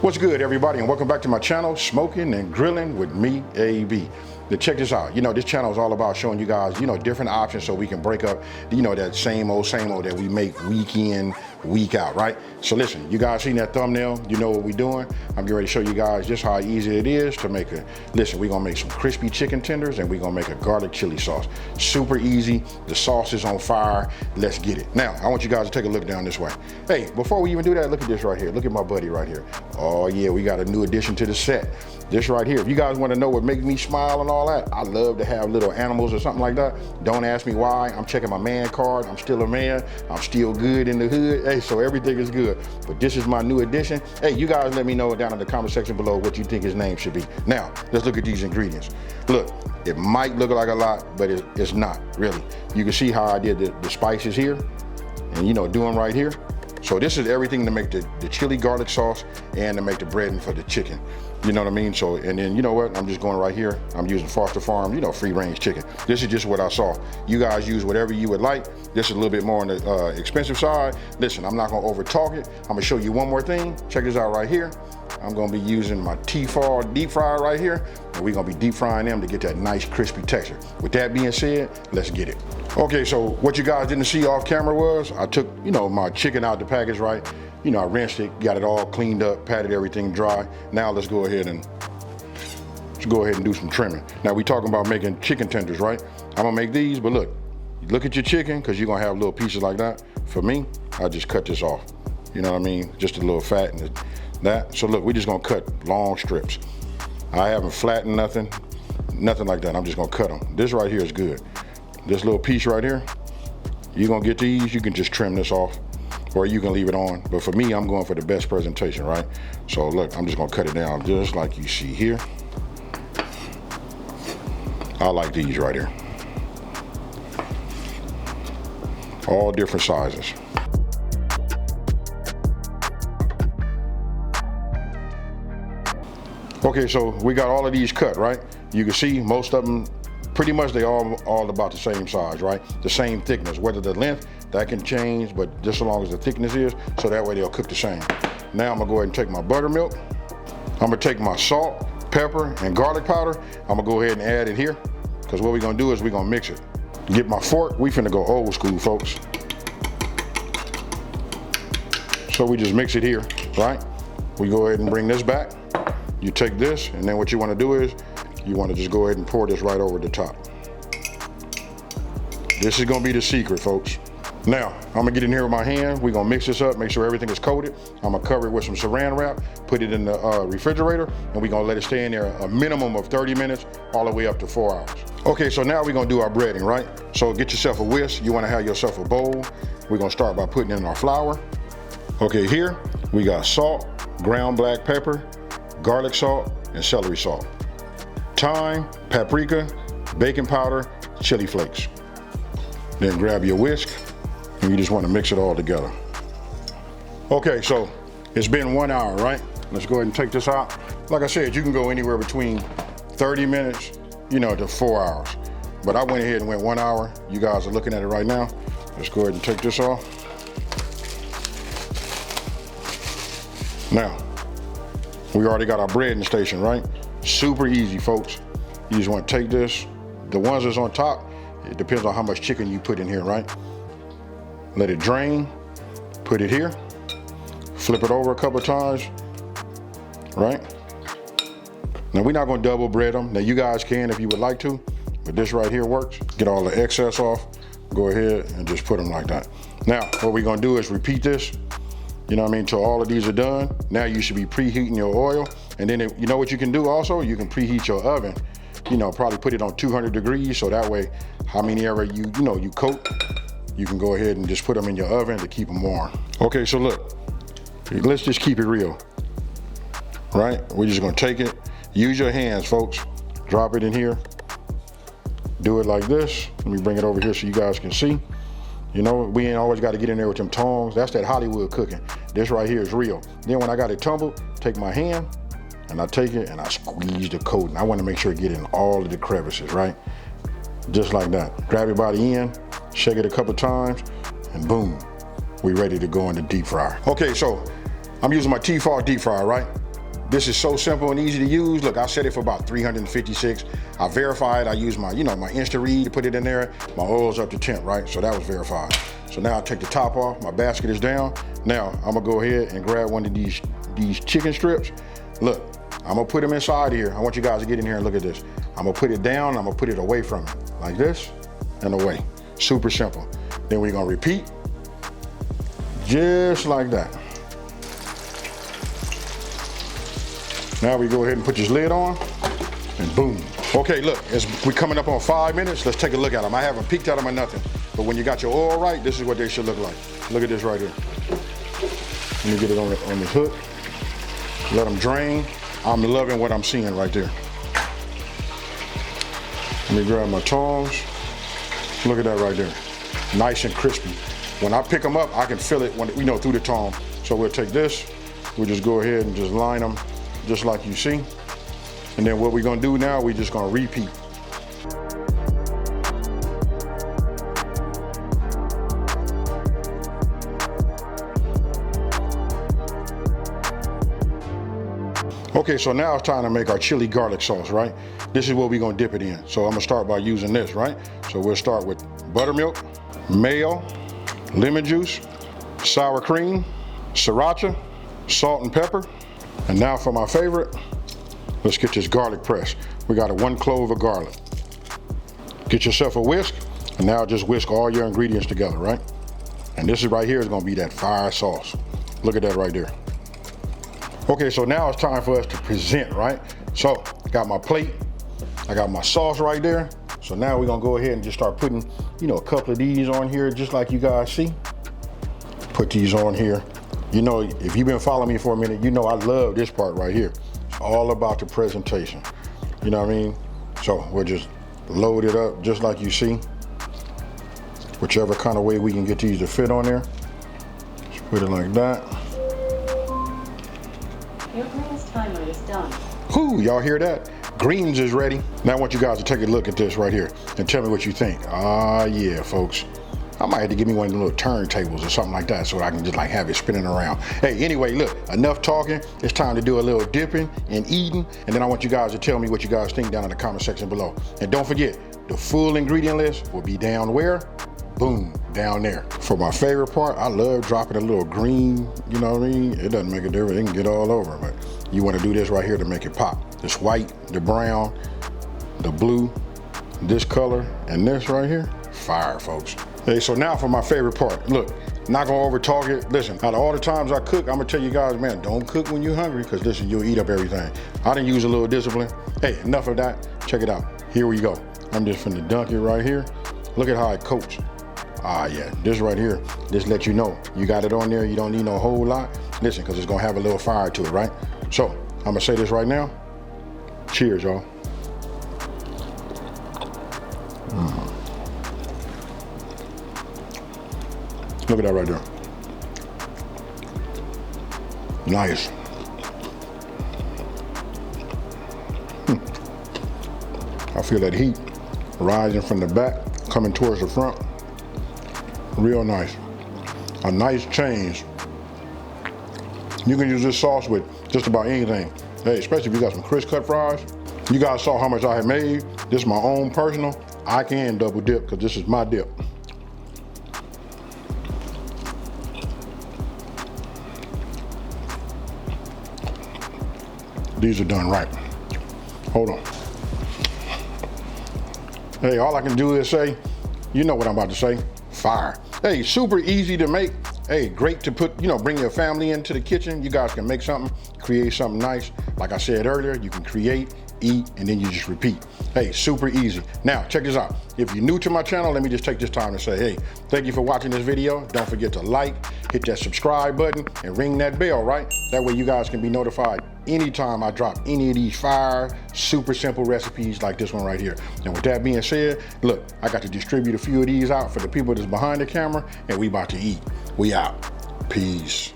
What's good, everybody, and welcome back to my channel, Smoking and Grilling with me, AB. Now check this out. This channel is all about showing you guys, different options so we can break up, that same old that we make week in, week out, right? So listen, you guys seen that thumbnail, you know what we're doing. I'm getting ready to show you guys just how easy it is to make we're gonna make some crispy chicken tenders and we're gonna make a garlic chili sauce. Super easy, the sauce is on fire, let's get it. Now, I want you guys to take a look down this way. Hey, before we even do that, look at this right here. Look at my buddy right here. Oh yeah, we got a new addition to the set. This right here. If you guys want to know what makes me smile and all that, I love to have little animals or something like that. Don't ask me why. I'm checking my man card. I'm still a man. I'm still good in the hood. Hey, so everything is good. But this is my new addition. Hey, you guys let me know down in the comment section below what you think his name should be. Now, let's look at these ingredients. Look, it might look like a lot, but it's not really. You can see how I did the spices here and doing right here. So this is everything to make the chili garlic sauce and to make the breading for the chicken. You know what I mean? So, and then you know what? I'm just going right here. I'm using Foster Farm, free range chicken. This is just what I saw. You guys use whatever you would like. This is a little bit more on the expensive side. Listen, I'm not gonna over talk it. I'm gonna show you one more thing. Check this out right here. I'm gonna be using my Tefal deep fryer right here, and we're gonna be deep frying them to get that nice crispy texture. With that being said, let's get it. Okay, so what you guys didn't see off camera was I took, my chicken out the package, right? I rinsed it, got it all cleaned up, patted everything dry. Now let's go ahead and do some trimming. Now we talking about making chicken tenders, right? I'm gonna make these, but look at your chicken, because you're gonna have little pieces like that. For me, I just cut this off. You know what I mean? Just a little fat and that. So look, we're just gonna cut long strips. I haven't flattened nothing like that. I'm just gonna cut them. This right here is good. This little piece right here, you're gonna get these, you can just trim this off, or you can leave it on. But for me, I'm going for the best presentation, right? So look, I'm just gonna cut it down just like you see here. I like these right here. All different sizes. Okay, so we got all of these cut, right? You can see most of them, pretty much they all about the same size, right? The same thickness, whether the length, that can change, but just so long as the thickness is, so that way they'll cook the same. Now I'm gonna go ahead and take my buttermilk. I'm gonna take my salt, pepper, and garlic powder. I'm gonna go ahead and add it here, because what we're gonna do is we're gonna mix it. Get my fork, we finna go old school, folks. So we just mix it here, right? We go ahead and bring this back. You take this, and then what you wanna do is, you wanna just go ahead and pour this right over the top. This is gonna be the secret, folks. Now, I'm gonna get in here with my hand. We're gonna mix this up, make sure everything is coated. I'm gonna cover it with some saran wrap, put it in the refrigerator, and we're gonna let it stay in there a minimum of 30 minutes, all the way up to 4 hours. Okay, so now we're gonna do our breading, right? So get yourself a whisk. You wanna have yourself a bowl. We're gonna start by putting in our flour. Okay, here we got salt, ground black pepper, garlic salt, and celery salt. Thyme, paprika, baking powder, chili flakes. Then grab your whisk, and you just want to mix it all together. Okay, so it's been 1 hour, right? Let's go ahead and take this out. Like I said, you can go anywhere between 30 minutes, to 4 hours. But I went ahead and went 1 hour. You guys are looking at it right now. Let's go ahead and take this off. Now, we already got our breading station, right? Super easy, folks. You just want to take this. The ones that's on top, it depends on how much chicken you put in here, right? Let it drain, put it here, flip it over a couple of times, right? Now we're not gonna double bread them. Now you guys can if you would like to, but this right here works. Get all the excess off, go ahead and just put them like that. Now, what we're gonna do is repeat this, till all of these are done. Now you should be preheating your oil. And then you know what you can do also? You can preheat your oven. Probably put it on 200 degrees, so that way, how many ever you coat, you can go ahead and just put them in your oven to keep them warm. Okay, so look, let's just keep it real, right? We're just gonna take it, use your hands, folks. Drop it in here, do it like this. Let me bring it over here so you guys can see. We ain't always gotta get in there with them tongs. That's that Hollywood cooking. This right here is real. Then when I got it tumbled, take my hand, and I take it and I squeeze the coating. I want to make sure it get in all of the crevices, right? Just like that. Grab it by the end, shake it a couple times, and boom, we ready to go in the deep fryer. Okay, so I'm using my Tefal deep fryer, right? This is so simple and easy to use. Look, I set it for about 356. I verified, I used my, my Insta-Read to put it in there. My oil's up to temp, right? So that was verified. So now I take the top off, my basket is down. Now I'm gonna go ahead and grab one of these chicken strips. Look, I'm gonna put them inside here. I want you guys to get in here and look at this. I'm gonna put it down, I'm gonna put it away from it, like this, and away. Super simple. Then we're gonna repeat, just like that. Now we go ahead and put this lid on, and boom. Okay, look, we're coming up on 5 minutes. Let's take a look at them. I haven't peeked at them or nothing, but when you got your oil right, this is what they should look like. Look at this right here. Let me get it on the hook. Let them drain. I'm loving what I'm seeing right there. Let me grab my tongs. Look at that right there. Nice and crispy. When I pick them up, I can feel it when through the tong. So we'll take this. We'll just go ahead and just line them just like you see. And then what we're gonna do now, we're just gonna repeat. Okay, so now it's time to make our chili garlic sauce, right? This is what we're gonna dip it in. So I'm gonna start by using this, right? So we'll start with buttermilk, mayo, lemon juice, sour cream, sriracha, salt and pepper. And now for my favorite, let's get this garlic press. We got 1 clove of garlic. Get yourself a whisk, and now just whisk all your ingredients together, right? And this is right here is gonna be that fire sauce. Look at that right there. Okay, so now it's time for us to present, right? So, got my plate, I got my sauce right there. So now we're gonna go ahead and just start putting, a couple of these on here, just like you guys see. Put these on here. If you've been following me for a minute, I love this part right here. It's all about the presentation. You know what I mean? So we'll just load it up just like you see. Whichever kind of way we can get these to fit on there. Just put it like that. Your greens timer is done. Whoo, y'all hear that? Greens is ready. Now I want you guys to take a look at this right here and tell me what you think. Ah, yeah, folks. I might have to give me one of the little turntables or something like that so I can just have it spinning around. Hey, anyway, look, enough talking. It's time to do a little dipping and eating. And then I want you guys to tell me what you guys think down in the comment section below. And don't forget, the full ingredient list will be down where? Boom, down there. For my favorite part, I love dropping a little green, you know what I mean? It doesn't make a difference, it can get all over, but you wanna do this right here to make it pop. This white, the brown, the blue, this color, and this right here, fire, folks. Hey, so now for my favorite part. Look, not gonna over talk it. Listen, out of all the times I cook, I'm gonna tell you guys, man, don't cook when you're hungry, because listen, you'll eat up everything. I done use a little discipline. Hey, enough of that. Check it out. Here we go. I'm just finna dunk it right here. Look at how it coats. Ah, yeah, this right here, this let you know. You got it on there, you don't need no whole lot. Listen, because it's gonna have a little fire to it, right? So, I'm gonna say this right now. Cheers, y'all. Look at that right there. Nice. I feel that heat rising from the back, coming towards the front. Real nice. A nice change. You can use this sauce with just about anything. Hey, especially if you got some crisp cut fries. You guys saw how much I had made. This is my own personal. I can double dip because this is my dip. These are done right. Hold on. Hey, all I can do is say, you know what I'm about to say, fire. Hey, super easy to make. Hey, great to put, bring your family into the kitchen. You guys can make something, create something nice. Like I said earlier, you can create, eat, and then you just repeat. Hey, super easy. Now, check this out. If you're new to my channel, let me just take this time to say, hey, thank you for watching this video. Don't forget to like, hit that subscribe button, and ring that bell, right? That way you guys can be notified anytime I drop any of these fire, super simple recipes like this one right here. And with that being said, look, I got to distribute a few of these out for the people that's behind the camera, and we about to eat. We out. Peace.